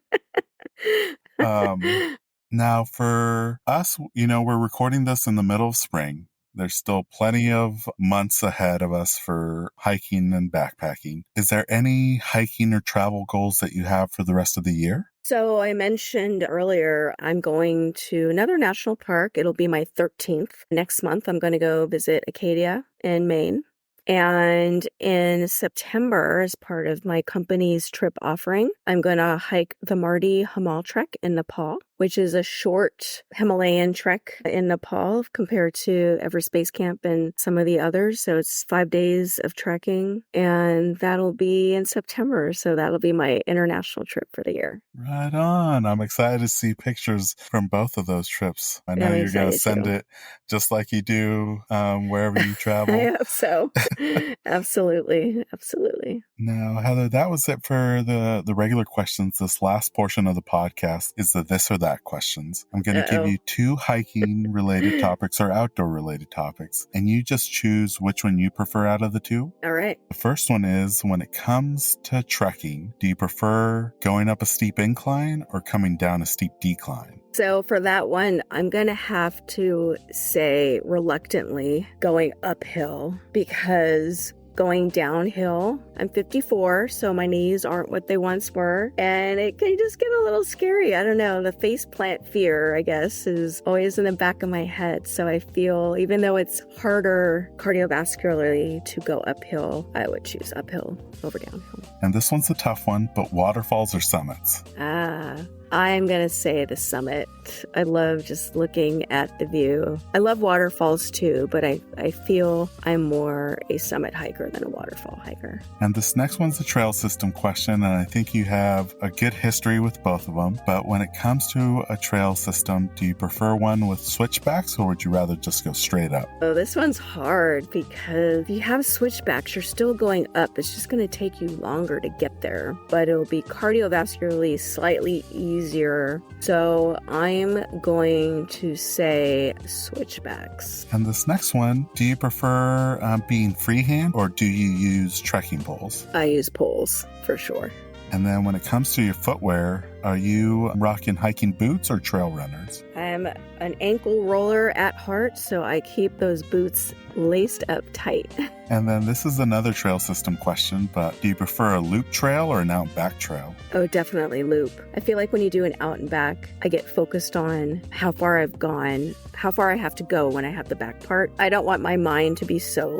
Now for us, we're recording this in the middle of spring. There's still plenty of months ahead of us for hiking and backpacking. Is there any hiking or travel goals that you have for the rest of the year? So I mentioned earlier, I'm going to another national park. It'll be my 13th. Next month, I'm going to go visit Acadia in Maine. And in September, as part of my company's trip offering, I'm going to hike the Mardi Hamal Trek in Nepal. which is a short Himalayan trek in Nepal compared to Everest Base Camp and some of the others. So it's 5 days of trekking, and that'll be in September. So that'll be my international trip for the year. Right on. I'm excited to see pictures from both of those trips. I know I'm you're going to excited send too. it just like you do wherever you travel. I hope so. Absolutely. Absolutely. Now, Heather, that was it for the regular questions. This last portion of the podcast is the this or that questions. I'm going to give you 2 hiking related topics or outdoor related topics, and you just choose which one you prefer out of the 2. All right. The first one is, when it comes to trekking, do you prefer going up a steep incline or coming down a steep decline? So for that one, I'm going to have to say reluctantly going uphill, because going downhill, I'm 54, so my knees aren't what they once were, and it can just get a little scary. I don't know. The faceplant fear, I guess, is always in the back of my head. So I feel, even though it's harder cardiovascularly to go uphill, I would choose uphill over downhill. And this one's a tough one, but waterfalls or summits? I'm going to say the summit. I love just looking at the view. I love waterfalls too, but I feel I'm more a summit hiker than a waterfall hiker. And this next one's a trail system question, and I think you have a good history with both of them. But when it comes to a trail system, do you prefer one with switchbacks, or would you rather just go straight up? Oh, this one's hard, because if you have switchbacks, you're still going up. It's just going to take you longer to get there, but it'll be cardiovascularly slightly easier. So I'm going to say switchbacks. And this next one, do you prefer being freehand, or do you use trekking poles? I use poles for sure. And then when it comes to your footwear, are you rocking hiking boots or trail runners? I'm an ankle roller at heart, so I keep those boots laced up tight. And then this is another trail system question, but do you prefer a loop trail or an out and back trail? Oh, definitely loop. I feel like when you do an out and back, I get focused on how far I've gone, how far I have to go when I have the back part. I don't want my mind to be so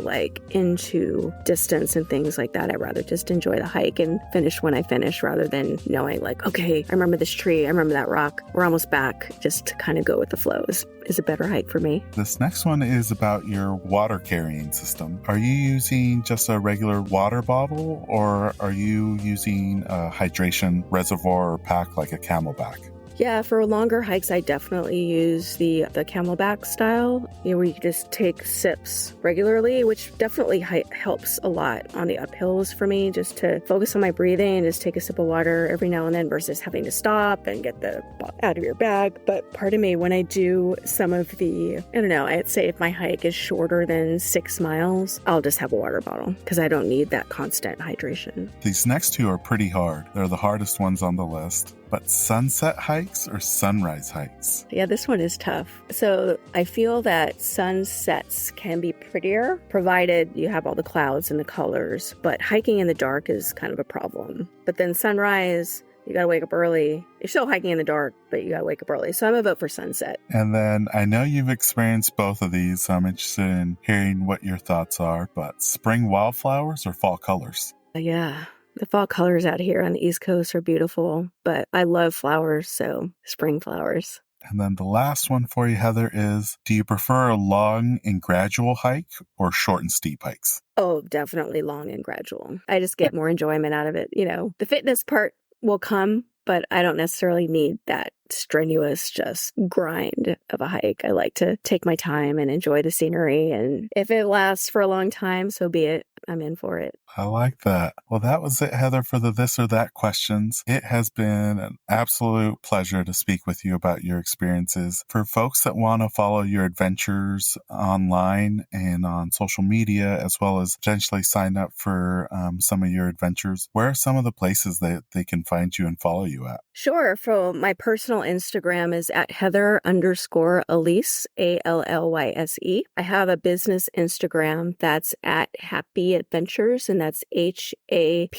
into distance and things like that. I'd rather just enjoy the hike and finish when I finish, rather than knowing okay, I remember this tree, I remember that rock, we're almost back. Just to kind of go with the flow is a better hike for me. This next one is about your water carrying system. Are you using just a regular water bottle, or are you using a hydration reservoir or pack like a Camelback? Yeah, for longer hikes, I definitely use the Camelback style, where you just take sips regularly, which definitely helps a lot on the uphills for me, just to focus on my breathing and just take a sip of water every now and then versus having to stop and get the bottle out of your bag. But pardon me, when I do some of I'd say if my hike is shorter than 6 miles, I'll just have a water bottle, because I don't need that constant hydration. These next 2 are pretty hard. They're the hardest ones on the list. But sunset hikes or sunrise hikes? Yeah, this one is tough. So I feel that sunsets can be prettier, provided you have all the clouds and the colors. But hiking in the dark is kind of a problem. But then sunrise, you gotta wake up early. You're still hiking in the dark, but you gotta wake up early. So I'm gonna vote for sunset. And then I know you've experienced both of these, so I'm interested in hearing what your thoughts are. But spring wildflowers or fall colors? Yeah. The fall colors out here on the East Coast are beautiful, but I love flowers, so spring flowers. And then the last one for you, Heather, is, do you prefer a long and gradual hike or short and steep hikes? Oh, definitely long and gradual. I just get more enjoyment out of it. The fitness part will come, but I don't necessarily need that strenuous just grind of a hike. I like to take my time and enjoy the scenery, and if it lasts for a long time, so be it. I'm in for it. I like that. Well, that was it, Heather, for the this or that questions. It has been an absolute pleasure to speak with you about your experiences. For folks that want to follow your adventures online and on social media, as well as potentially sign up for some of your adventures, where are some of the places that they can find you and follow you at? Sure. For my personal Instagram is at Heather_Allise, ALLYSE. I have a business Instagram that's at Happy Adventures, and that's HAPBEA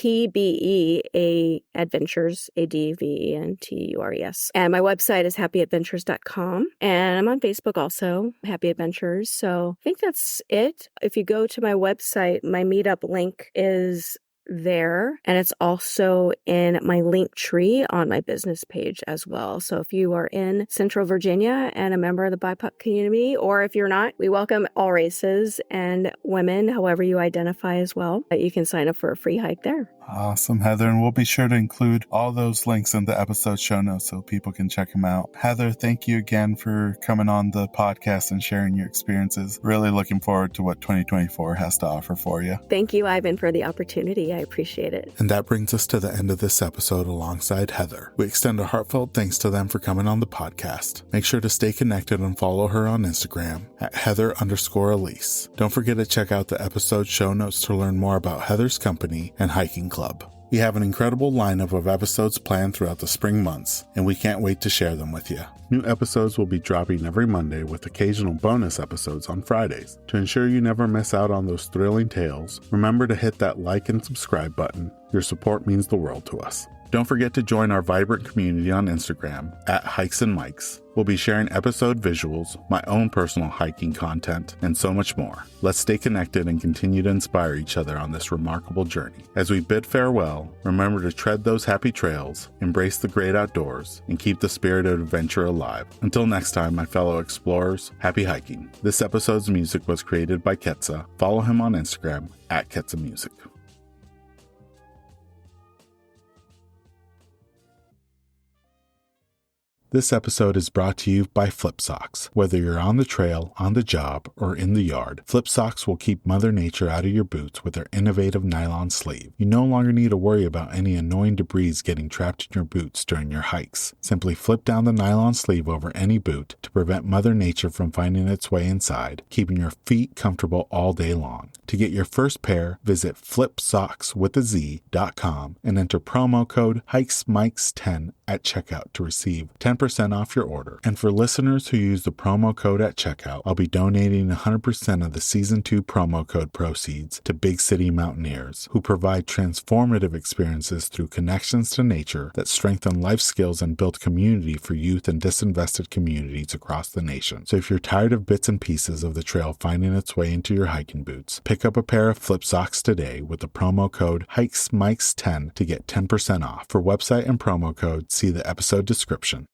Adventures, ADVENTURES. And my website is happyadventures.com. And I'm on Facebook also, Happy Adventures. So I think that's it. If you go to my website, my meetup link is there. And it's also in my link tree on my business page as well. So if you are in Central Virginia and a member of the BIPOC community, or if you're not, we welcome all races and women, however you identify as well. You can sign up for a free hike there. Awesome, Heather. And we'll be sure to include all those links in the episode show notes so people can check them out. Heather, thank you again for coming on the podcast and sharing your experiences. Really looking forward to what 2024 has to offer for you. Thank you, Ivan, for the opportunity. I appreciate it. And that brings us to the end of this episode alongside Heather. We extend a heartfelt thanks to them for coming on the podcast. Make sure to stay connected and follow her on Instagram at Heather_Elise. Don't forget to check out the episode show notes to learn more about Heather's company and hiking club. We have an incredible lineup of episodes planned throughout the spring months, and we can't wait to share them with you. New episodes will be dropping every Monday with occasional bonus episodes on Fridays. To ensure you never miss out on those thrilling tales, remember to hit that like and subscribe button. Your support means the world to us. Don't forget to join our vibrant community on Instagram at Hikes and Mics. We'll be sharing episode visuals, my own personal hiking content, and so much more. Let's stay connected and continue to inspire each other on this remarkable journey. As we bid farewell, remember to tread those happy trails, embrace the great outdoors, and keep the spirit of adventure alive. Until next time, my fellow explorers, happy hiking. This episode's music was created by Ketsa. Follow him on Instagram at Ketsa Music. This episode is brought to you by Flip Socks. Whether you're on the trail, on the job, or in the yard, Flip Socks will keep Mother Nature out of your boots with their innovative nylon sleeve. You no longer need to worry about any annoying debris getting trapped in your boots during your hikes. Simply flip down the nylon sleeve over any boot to prevent Mother Nature from finding its way inside, keeping your feet comfortable all day long. To get your first pair, visit flipsockswithaz.com and enter promo code HikesMikes10 at checkout to receive 10% off your order. And for listeners who use the promo code at checkout, I'll be donating 100% of the Season 2 promo code proceeds to Big City Mountaineers, who provide transformative experiences through connections to nature that strengthen life skills and build community for youth and disinvested communities across the nation. So if you're tired of bits and pieces of the trail finding its way into your hiking boots, pick up a pair of Flip Socks today with the promo code HikesMikes10 to get 10% off. For website and promo code, see the episode description.